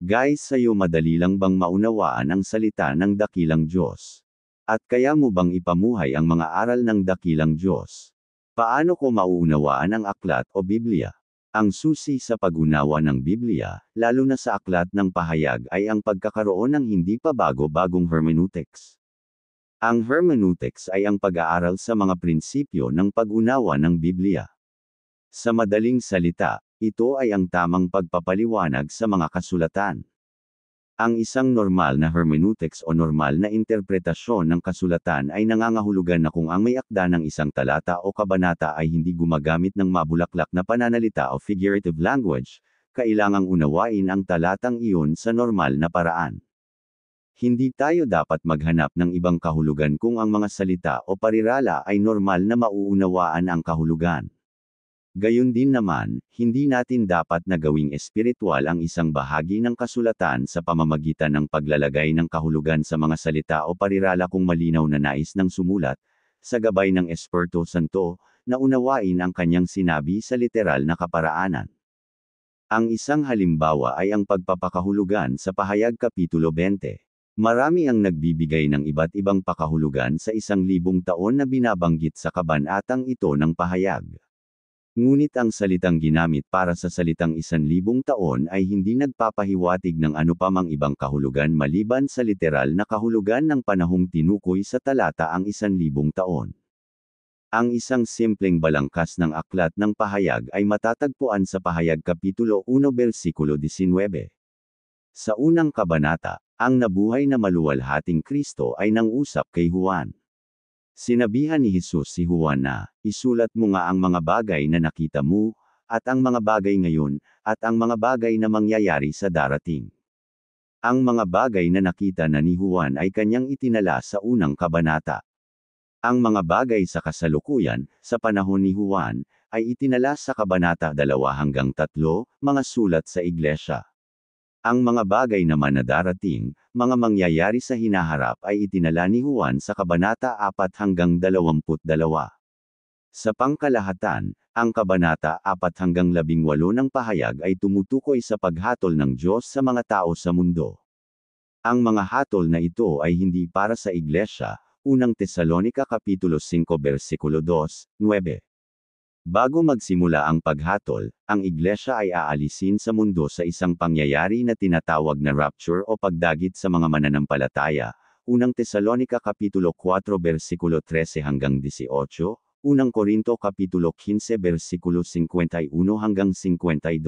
Guys, sa'yo madali lang bang maunawaan ang salita ng dakilang Diyos? At kaya mo bang ipamuhay ang mga aral ng dakilang Diyos? Paano ko mauunawaan ang aklat o Biblia? Ang susi sa pag-unawa ng Biblia, lalo na sa aklat ng pahayag ay ang pagkakaroon ng hindi pa bago-bagong hermeneutics. Ang hermeneutics ay ang pag-aaral sa mga prinsipyo ng pag-unawa ng Biblia. Sa madaling salita, ito ay ang tamang pagpapaliwanag sa mga kasulatan. Ang isang normal na hermeneutics o normal na interpretasyon ng kasulatan ay nangangahulugan na kung ang may akda ng isang talata o kabanata ay hindi gumagamit ng mabulaklak na pananalita o figurative language, kailangang unawain ang talatang iyon sa normal na paraan. Hindi tayo dapat maghanap ng ibang kahulugan kung ang mga salita o parirala ay normal na mauunawaan ang kahulugan. Gayon din naman, hindi natin dapat na gawing espiritual ang isang bahagi ng kasulatan sa pamamagitan ng paglalagay ng kahulugan sa mga salita o parirala kung malinaw na nais ng sumulat, sa gabay ng Espiritu Santo, na unawain ang kanyang sinabi sa literal na kaparaanan. Ang isang halimbawa ay ang pagpapakahulugan sa Pahayag Kapitulo 20. Marami ang nagbibigay ng iba't ibang pakahulugan sa 1,000 taon na binabanggit sa kabanatang ito ng pahayag. Ngunit ang salitang ginamit para sa salitang 1,000 taon ay hindi nagpapahiwatig ng ano pa mang ibang kahulugan maliban sa literal na kahulugan ng panahong tinukoy sa talata ang 1,000 taon. Ang isang simpleng balangkas ng aklat ng pahayag ay matatagpuan sa Pahayag Kapitulo 1 versikulo 19. Sa unang kabanata, ang nabuhay na maluwalhating Kristo ay nangusap kay Juan. Sinabihan ni Jesus si Juan na, isulat mo nga ang mga bagay na nakita mo, at ang mga bagay ngayon, at ang mga bagay na mangyayari sa darating. Ang mga bagay na nakita na ni Juan ay kanyang itinala sa unang kabanata. Ang mga bagay sa kasalukuyan, sa panahon ni Juan, ay itinala sa kabanata 2 hanggang 3, mga sulat sa iglesia. Ang mga bagay naman na darating, mga mangyayari sa hinaharap ay itinala ni Juan sa kabanata 4 hanggang 22. Sa pangkalahatan, ang kabanata 4 hanggang 18 ng pahayag ay tumutukoy sa paghatol ng Diyos sa mga tao sa mundo. Ang mga hatol na ito ay hindi para sa iglesia, unang Tesalonika Kapitulo 5 versikulo 2, 9. Bago magsimula ang paghatol, ang iglesia ay aalisin sa mundo sa isang pangyayari na tinatawag na rapture o pagdagit sa mga mananampalataya, unang Tesalonika Kapitulo 4 versikulo 13 hanggang 18, unang Korinto Kapitulo 15 versikulo 51 hanggang 52.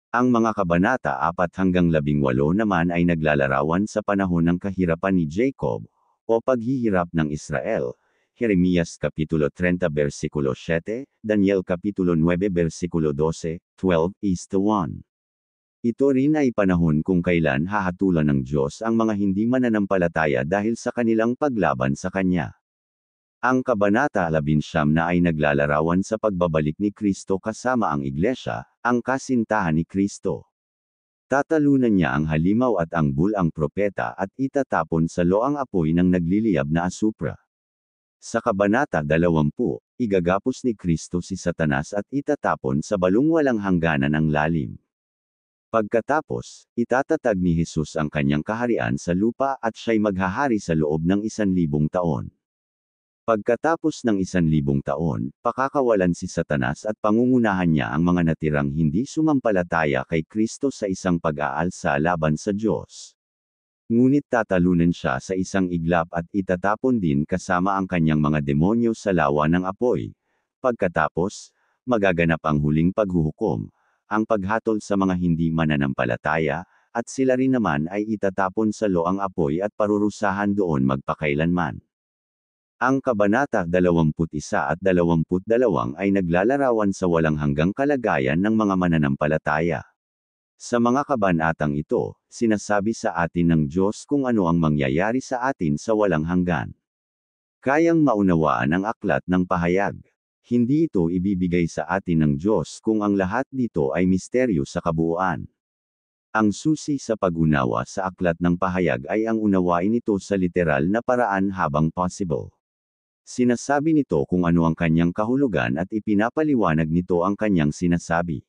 Ang mga kabanata 4 hanggang 18 naman ay naglalarawan sa panahon ng kahirapan ni Jacob, o paghihirap ng Israel, Jeremias Kapitulo 30 versikulo 7, Daniel Kapitulo 9 versikulo 12, 12:1. Ito rin ay panahon kung kailan hahatulan ng Diyos ang mga hindi mananampalataya dahil sa kanilang paglaban sa Kanya. Ang Kabanata 19 na ay naglalarawan sa pagbabalik ni Kristo kasama ang Iglesia, ang kasintahan ni Kristo. Tatalunan niya ang halimaw at ang bulang propeta at itatapon sa loang apoy ng nagliliyab na asupra. Sa Kabanata 20, igagapos ni Kristo si Satanas at itatapon sa balong walang hangganan ang lalim. Pagkatapos, itatatag ni Jesus ang kanyang kaharian sa lupa at siya'y maghahari sa loob ng 1,000 taon. Pagkatapos ng 1,000 taon, pakakawalan si Satanas at pangungunahan niya ang mga natirang hindi sumampalataya kay Kristo sa isang pag-aalsa laban sa Diyos. Ngunit tatalunan siya sa isang iglap at itatapon din kasama ang kanyang mga demonyo sa lawa ng apoy. Pagkatapos, magaganap ang huling paghuhukom, ang paghatol sa mga hindi mananampalataya, at sila rin naman ay itatapon sa loang apoy at parurusahan doon magpakailanman. Ang Kabanata 21 at 22 ay naglalarawan sa walang hanggang kalagayan ng mga mananampalataya. Sa mga kabanatang ito, sinasabi sa atin ng Diyos kung ano ang mangyayari sa atin sa walang hanggan. Kayang maunawaan ang aklat ng pahayag. Hindi ito ibibigay sa atin ng Diyos kung ang lahat dito ay misteryo sa kabuuan. Ang susi sa pag-unawa sa aklat ng pahayag ay ang unawain ito sa literal na paraan habang possible. Sinasabi nito kung ano ang kanyang kahulugan at ipinapaliwanag nito ang kanyang sinasabi.